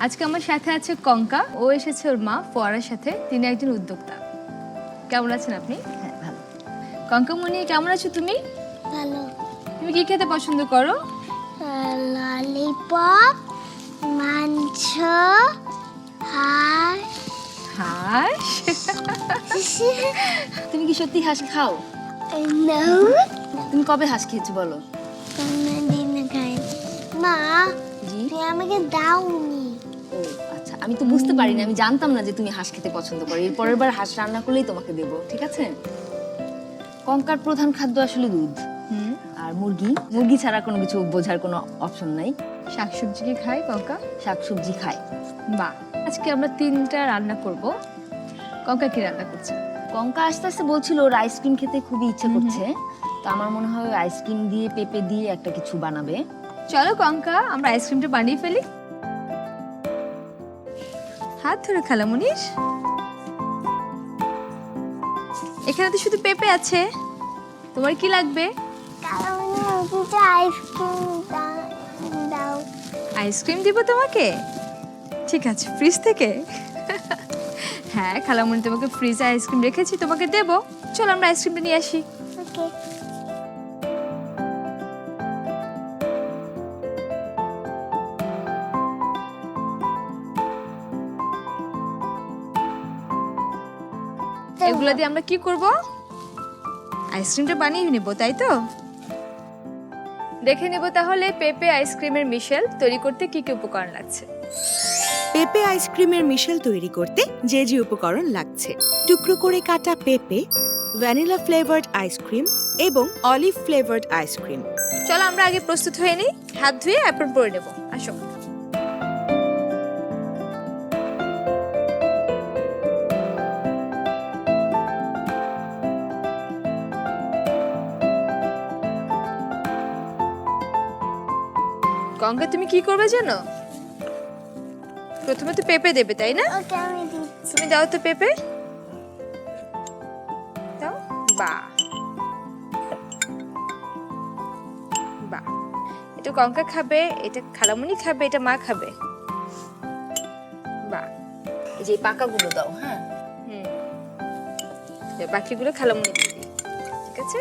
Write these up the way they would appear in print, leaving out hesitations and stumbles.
আজকে আমার সাথে আছে কঙ্কা, ও এসেছে ওর মা ফোয়ারার সাথে। তিনি একজন উদ্যোক্তা। কেমন আছেন আপনি? হ্যাঁ, ভালো। কঙ্কামণি, কেমন আছো তুমি? ভালো। তুমি কি খেতে পছন্দ করো? ললিপপ, মাংস, হাঁস। হাঁস? তুমি কি সত্যি হাঁস খাও? No, তুমি কবে হাঁস খেয়েছো বলো? কোনদিন খাই। মা, জি। তুমি আমাকে দাওনি। ও আচ্ছা, আমি তো বুঝতে পারিনি, আমি জানতাম না যে তুমি হাঁস খেতে পছন্দ করো। এর পরের বার হাঁস রান্না করলেই তোমাকে দেবো, ঠিক আছে? কঙ্কার প্রধান খাদ্য আসলে দুধ আর মুরগি। মুরগি ছাড়া কোনো কিছু বোঝার কোনো অপশন নাই। শাকসবজি কি খায় কঙ্কা? শাকসবজি খায়। বাহ, আজকে আমরা 3টা রান্না করব। কঙ্কা কি রান্না করছে? কঙ্কা আস্তে আস্তে বলছিল ওর আইসক্রিম খেতে খুবই ইচ্ছে করছে, তো আমার মনে হয় আইসক্রিম দিয়ে পেঁপে দিয়ে একটা কিছু বানাবে। চলো কঙ্কা, আমরা আইসক্রিমটা বানিয়ে ফেলি। হাত ধরে খালামুনির। এখানে তো শুধু পেঁপে আছে, তোমার কি লাগবে? কারণ ওদিকে আইসক্রিম দাও। আইসক্রিম দিব তোমাকে? ঠিক আছে, ফ্রিজ থেকে? হ্যাঁ খালামুনি, তোমাকে ফ্রিজে আইসক্রিম রেখেছি, তোমাকে দেবো। চলো আমরা আইসক্রিমটা নিয়ে আসি। ওকে। এগুলো দিয়ে আমরা কি করব? আইসক্রিমটা বানিয়ে নেব, তাই তো? দেখে নেব তাহলে পেঁপে আইসক্রিমের মিশেল তৈরি করতে কি কি উপকরণ লাগছে। পেঁপে আইসক্রিমের মিশেল তৈরি করতে যে যে উপকরণ লাগছে: টুকরো করে কাটা পেঁপে, ভ্যানিলা ফ্লেভার্ড আইসক্রিম এবং অলিভ ফ্লেভার্ড আইসক্রিম। চলো আমরা আগে প্রস্তুত হয়ে নিই, হাত ধুয়ে অ্যাপ্রন পরে নেব। আসো। গঙ্গা, তুমি কি করবে জানো? প্রথমে তো পেঁপে দেবে, তাই না? ওকে, আমি দিচ্ছি। তুমি দাও তো পেঁপে, দাও। বাহ বাহ, এটা কঙ্কা খাবে, এটা খালামুনি খাবে, এটা মা খাবে। বাহ। এই যে পাকাগুলো দাও। হ্যাঁ, বাকিগুলো খালামুনি দিয়ে দিই, ঠিক আছে?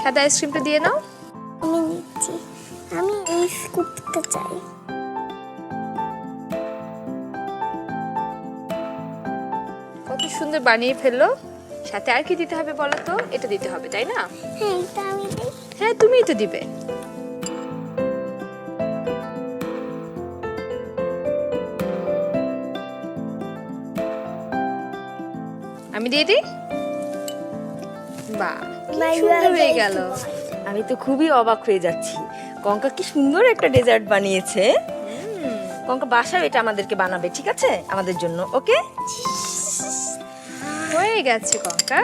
সাদা আইসক্রিমটা দিয়ে নাও। আমি দিচ্ছি। আমি এই স্কুপটা চাই। কত সুন্দর বানিয়ে ফেললো। সাথে আর কি দিতে হবে বলো তো? এটা দিতে হবে, তাই না? হ্যাঁ, এটা আমি দিই। হ্যাঁ, তুমিই তো দিবে। আমি দিয়ে দিই। বাহ, কি সুন্দর হয়ে গেল। আমি তো খুবই অবাক হয়ে যাচ্ছি। কঙ্কা কি সুন্দর একটা ডেজার্ট বানিয়েছে। কঙ্কা বাসায় এটা আমাদেরকে বানাবে, ঠিক আছে? আমাদের জন্য, ওকে? হয়ে গেছে কঙ্কা।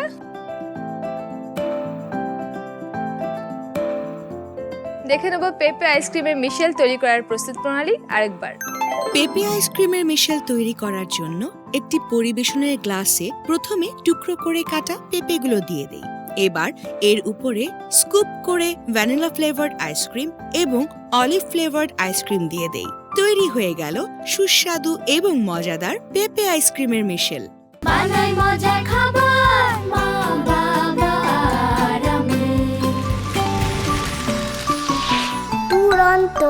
দেখে নেব পেঁপে আইসক্রিমের মিশেল তৈরি করার প্রস্তুত প্রণালী আরেকবার। পেঁপে আইসক্রিমের মিশেল তৈরি করার জন্য একটি পরিবেশনের গ্লাসে প্রথমে টুকরো করে কাটা পেঁপেগুলো দিয়ে দেই। এবার এর উপরে স্কুপ করে ভ্যানিলা ফ্লেভার্ড আইসক্রিম এবং অলিভ ফ্লেভার্ড আইসক্রিম দিয়ে দেই। তৈরি হয়ে গেল সুস্বাদু এবং মজাদার পেঁপে আইসক্রিমের মিশেল। বানাই মজার খাবার, মা বাবার আমি। তুরন্ত।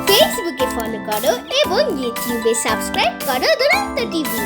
ফেসবুকে ফলো করো এবং ইউটিউবে সাবস্ক্রাইব করো দুরন্ত টিভি।